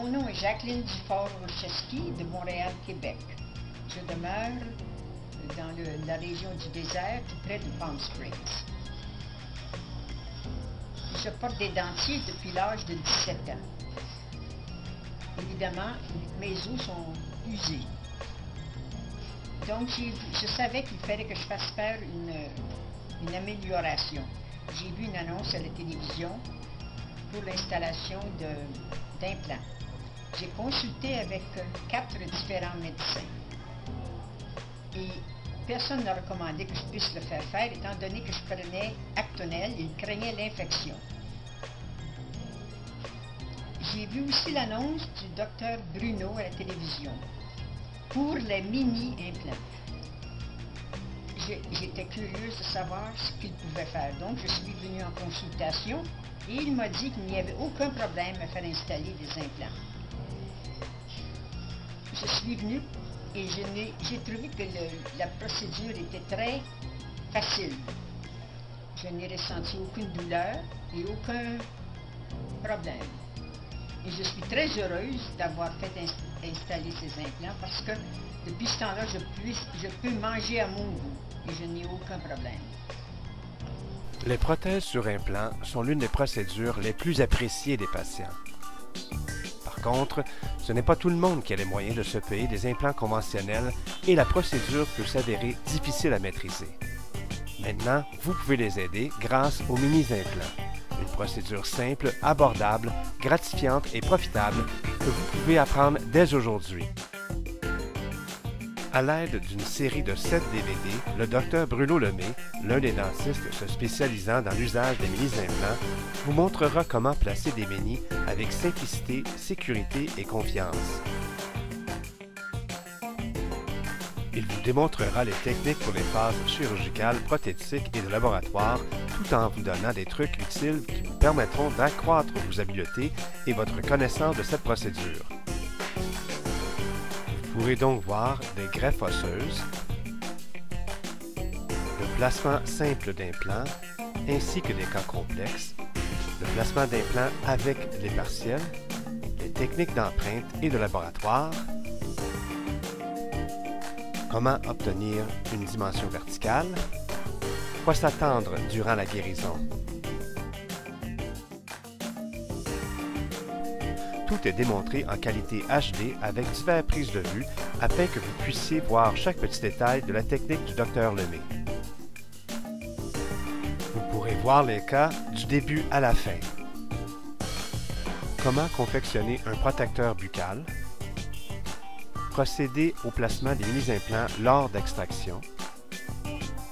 Mon nom est Jacqueline Dufort-Rocheski de Montréal, Québec. Je demeure dans la région du désert, tout près de Palm Springs. Je porte des dentiers depuis l'âge de 17 ans. Évidemment, mes os sont usés. Donc, je savais qu'il fallait que je fasse faire une amélioration. J'ai vu une annonce à la télévision pour l'installation d'implants. J'ai consulté avec 4 différents médecins. Et personne n'a recommandé que je puisse le faire étant donné que je prenais Actonel et il craignait l'infection. J'ai vu aussi l'annonce du docteur Bruno à la télévision pour les mini-implants. J'étais curieuse de savoir ce qu'il pouvait faire. Donc, je suis venue en consultation et il m'a dit qu'il n'y avait aucun problème à faire installer des implants. Je suis venue et j'ai trouvé que la procédure était très facile. Je n'ai ressenti aucune douleur et aucun problème. Et je suis très heureuse d'avoir fait installer ces implants parce que depuis ce temps-là, je peux manger à mon goût et je n'ai aucun problème. Les prothèses sur implants sont l'une des procédures les plus appréciées des patients. Par contre, ce n'est pas tout le monde qui a les moyens de se payer des implants conventionnels et la procédure peut s'avérer difficile à maîtriser. Maintenant, vous pouvez les aider grâce aux mini-implants. Une procédure simple, abordable, gratifiante et profitable que vous pouvez apprendre dès aujourd'hui. À l'aide d'une série de 7 DVD, le Dr Bruno Lemay, l'un des dentistes se spécialisant dans l'usage des mini-implants, vous montrera comment placer des mini avec simplicité, sécurité et confiance. Il vous démontrera les techniques pour les phases chirurgicales, prothétiques et de laboratoire, tout en vous donnant des trucs utiles qui vous permettront d'accroître vos habiletés et votre connaissance de cette procédure. Vous pourrez donc voir des greffes osseuses, le placement simple d'implants, ainsi que des cas complexes, le placement d'implants avec les partiels, les techniques d'empreinte et de laboratoire, comment obtenir une dimension verticale, quoi s'attendre durant la guérison. Tout est démontré en qualité HD avec diverses prises de vue afin que vous puissiez voir chaque petit détail de la technique du Dr Lemay. Vous pourrez voir les cas du début à la fin. Comment confectionner un protecteur buccal, procéder au placement des mini-implants lors d'extraction,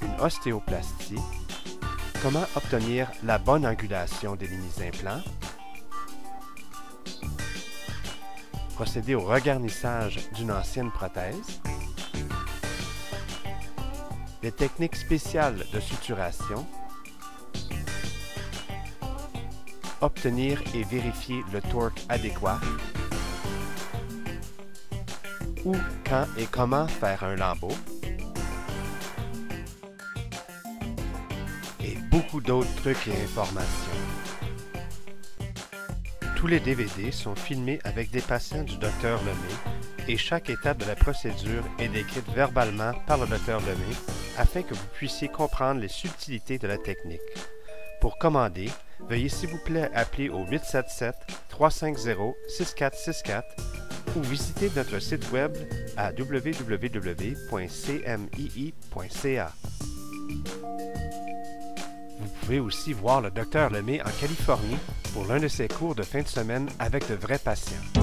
une ostéoplastie, comment obtenir la bonne angulation des mini-implants, procéder au regarnissage d'une ancienne prothèse, des techniques spéciales de suturation, obtenir et vérifier le torque adéquat, où, quand et comment faire un lambeau, et beaucoup d'autres trucs et informations. Tous les DVD sont filmés avec des patients du Dr Lemay et chaque étape de la procédure est décrite verbalement par le Dr Lemay afin que vous puissiez comprendre les subtilités de la technique. Pour commander, veuillez s'il vous plaît appeler au 877-350-6464 ou visiter notre site web à www.cmii.ca. Vous pouvez aussi voir le Dr Lemay en Californie pour l'un de ses cours de fin de semaine avec de vrais patients.